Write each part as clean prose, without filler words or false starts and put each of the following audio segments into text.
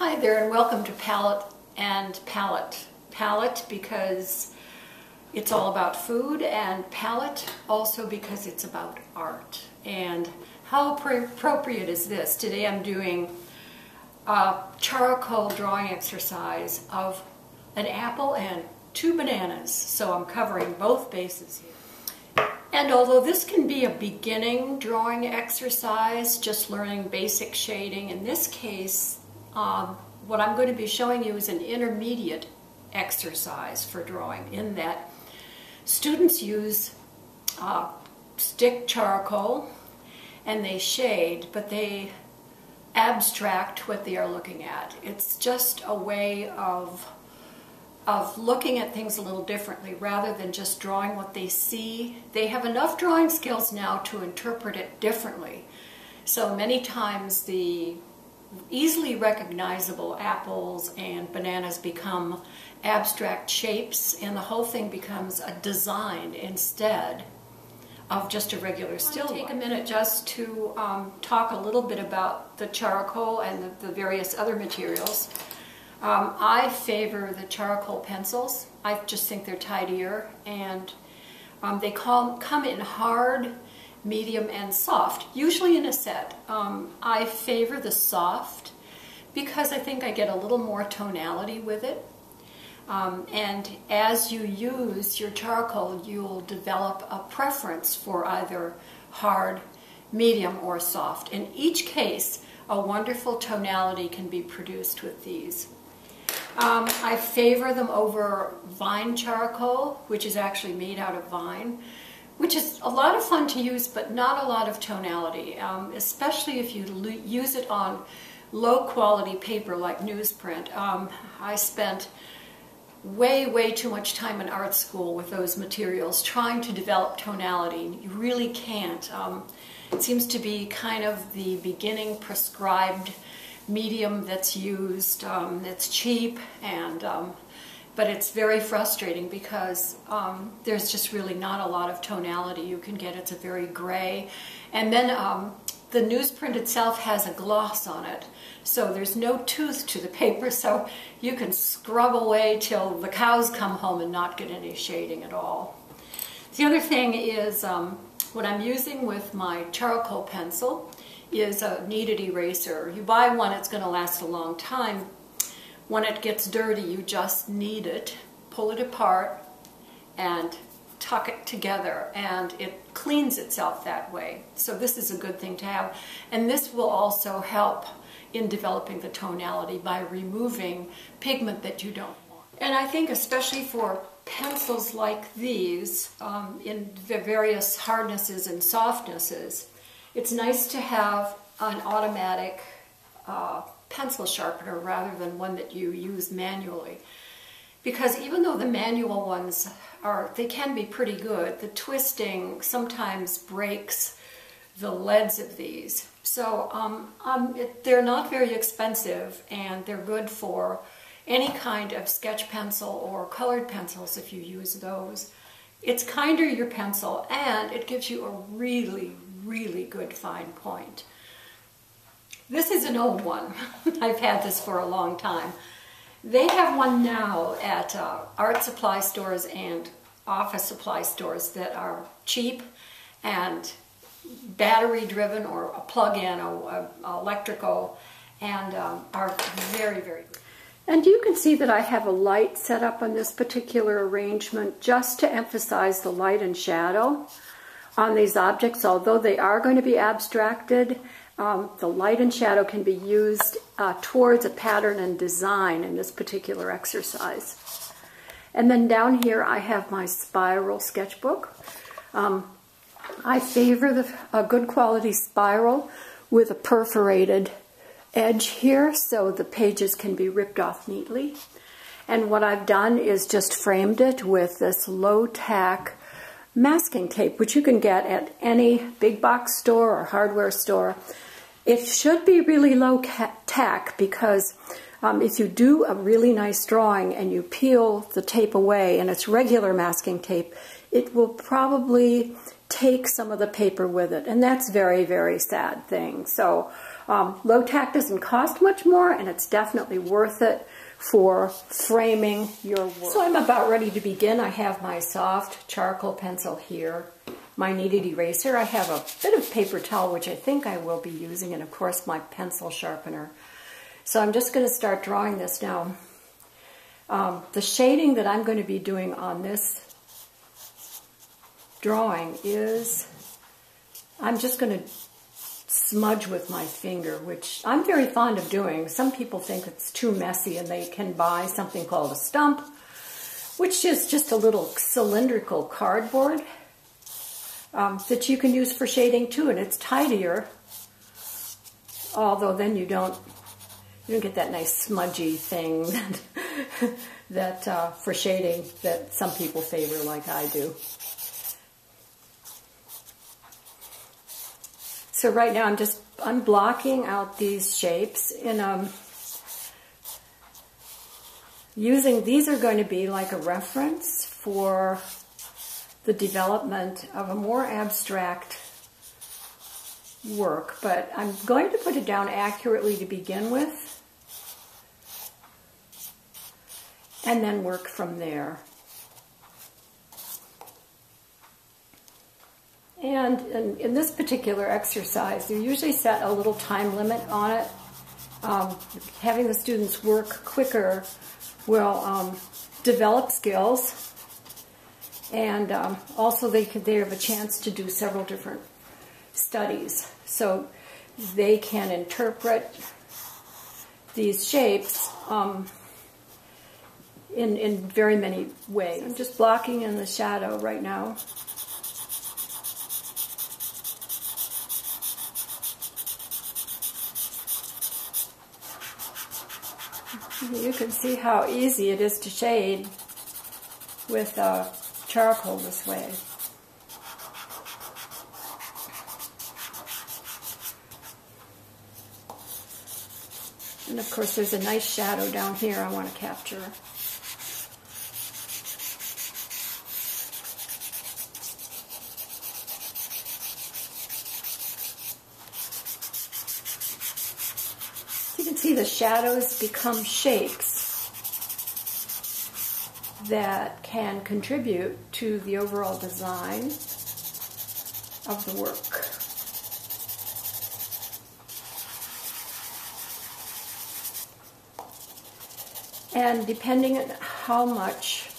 Hi there and welcome to Palate and Palette. Palette because it's all about food, and palette also because it's about art. And how appropriate is this? Today I'm doing a charcoal drawing exercise of an apple and 2 bananas. So I'm covering both bases here. And although this can be a beginning drawing exercise, just learning basic shading, in this case what I'm going to be showing you is an intermediate exercise for drawing, in that students use stick charcoal and they shade, but they abstract what they are looking at. It's just a way of looking at things a little differently rather than just drawing what they see. They have enough drawing skills now to interpret it differently. So many times the easily recognizable apples and bananas become abstract shapes, and the whole thing becomes a design instead of just a regular still life. Take a minute just to talk a little bit about the charcoal and the various other materials. I favor the charcoal pencils. I just think they're tidier, and they come in hard, medium, and soft, usually in a set. I favor the soft because I think I get a little more tonality with it. And as you use your charcoal, you'll develop a preference for either hard, medium, or soft. In each case, a wonderful tonality can be produced with these. I favor them over vine charcoal, which is actually made out of vine, which is a lot of fun to use, but not a lot of tonality, especially if you use it on low-quality paper like newsprint. I spent way too much time in art school with those materials trying to develop tonality. You really can't. It seems to be kind of the beginning prescribed medium that's used. It's cheap, and but it's very frustrating because there's just really not a lot of tonality you can get. It's a very gray. And then the newsprint itself has a gloss on it, so there's no tooth to the paper, so you can scrub away till the cows come home and not get any shading at all. The other thing is what I'm using with my charcoal pencil is a kneaded eraser. You buy one, it's going to last a long time. When it gets dirty, you just knead it, pull it apart, and tuck it together, and it cleans itself that way. So this is a good thing to have. And this will also help in developing the tonality by removing pigment that you don't want. And I think especially for pencils like these, in the various hardnesses and softnesses, it's nice to have an automatic pencil sharpener rather than one that you use manually. Because even though the manual ones they can be pretty good, the twisting sometimes breaks the leads of these. So they're not very expensive, and they're good for any kind of sketch pencil or colored pencils if you use those. It's kinder your pencil, and it gives you a really good fine point. This is an old one. I've had this for a long time. They have one now at art supply stores and office supply stores that are cheap and battery driven, or a plug-in, or electrical, and are very good. And you can see that I have a light set up on this particular arrangement just to emphasize the light and shadow on these objects. Although they are going to be abstracted, the light and shadow can be used towards a pattern and design in this particular exercise. And then down here I have my spiral sketchbook. I favor a good quality spiral with a perforated edge here so the pages can be ripped off neatly. And what I've done is just framed it with this low-tack masking tape, which you can get at any big box store or hardware store. It should be really low tack because if you do a really nice drawing and you peel the tape away and it's regular masking tape, it will probably take some of the paper with it, and that's very, very sad thing. So low tack doesn't cost much more, and it's definitely worth it for framing your work. So I'm about ready to begin. I have my soft charcoal pencil here, my kneaded eraser. I have a bit of paper towel, which I think I will be using, and of course my pencil sharpener. So I'm just going to start drawing this now. The shading that I'm going to be doing on this drawing is, I'm just going to smudge with my finger, which I'm very fond of doing. Some people think it's too messy, and they can buy something called a stump, which is just a little cylindrical cardboard that you can use for shading too, and it's tidier, although then you don't get that nice smudgy thing that for shading that some people favor, like I do. So right now I'm blocking out these shapes, and these are going to be like a reference for the development of a more abstract work, but I'm going to put it down accurately to begin with, and then work from there. And in this particular exercise, you usually set a little time limit on it. Having the students work quicker will develop skills, and also they have a chance to do several different studies. So they can interpret these shapes in very many ways. I'm just blocking in the shadow right now. You can see how easy it is to shade with charcoal this way. And of course there's a nice shadow down here I want to capture. You can see the shadows become shapes that can contribute to the overall design of the work. And depending on how much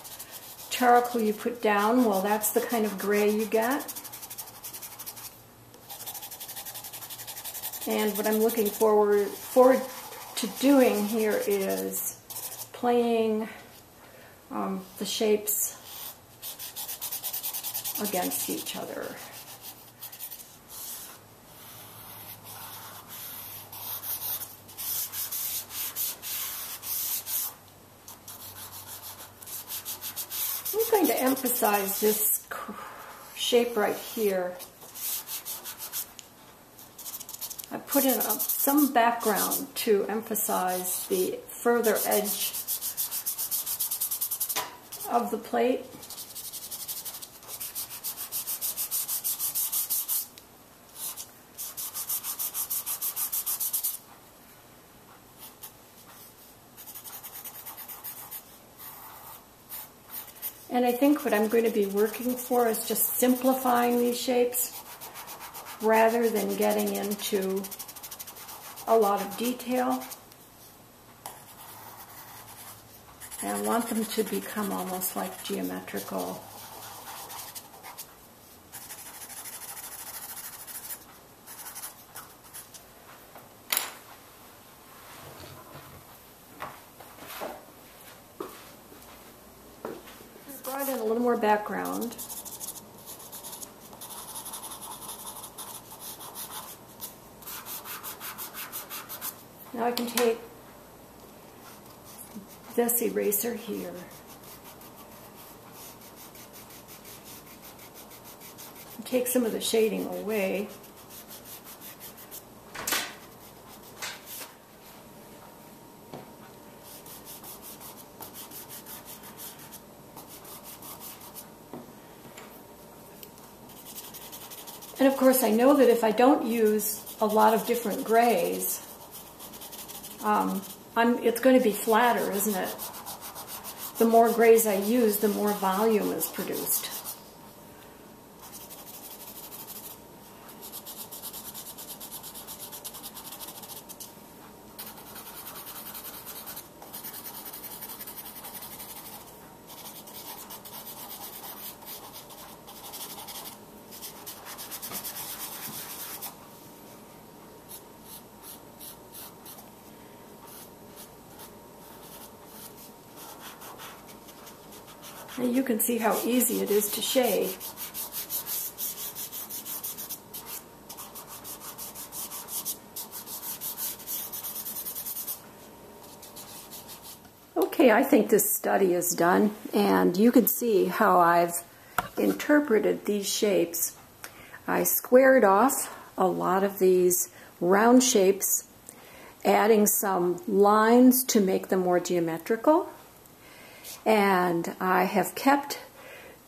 charcoal you put down, well, that's the kind of gray you get. And what I'm looking forward to doing here is playing the shapes against each other. I'm going to emphasize this shape right here. I put in some background to emphasize the further edge of the plate. And I think what I'm going to be working for is just simplifying these shapes rather than getting into a lot of detail. And I want them to become almost like geometrical. I brought in a little more background. Now I can take this eraser here and take some of the shading away. And of course, I know that if I don't use a lot of different grays, it's going to be flatter, isn't it? The more grays I use, the more volume is produced. And you can see how easy it is to shade. Okay, I think this study is done, and you can see how I've interpreted these shapes. I squared off a lot of these round shapes, adding some lines to make them more geometrical. And I have kept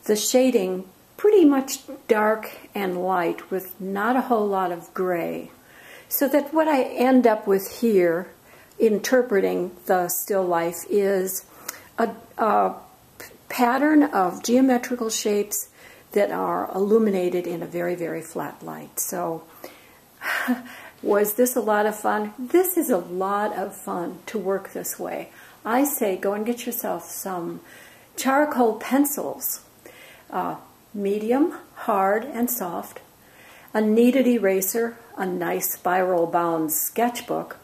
the shading pretty much dark and light with not a whole lot of gray, so that what I end up with here interpreting the still life is a pattern of geometrical shapes that are illuminated in a very, very flat light. So was this a lot of fun? This is a lot of fun to work this way. I say go and get yourself some charcoal pencils, medium, hard, and soft, a kneaded eraser, a nice spiral-bound sketchbook.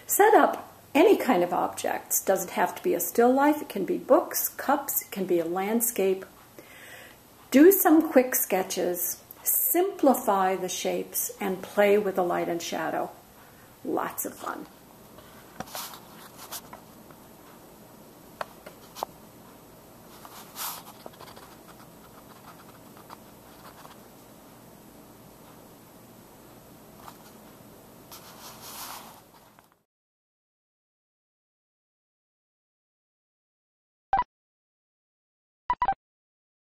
Set up any kind of objects. Doesn't have to be a still life. It can be books, cups, it can be a landscape. Do some quick sketches, simplify the shapes, and play with the light and shadow. Lots of fun.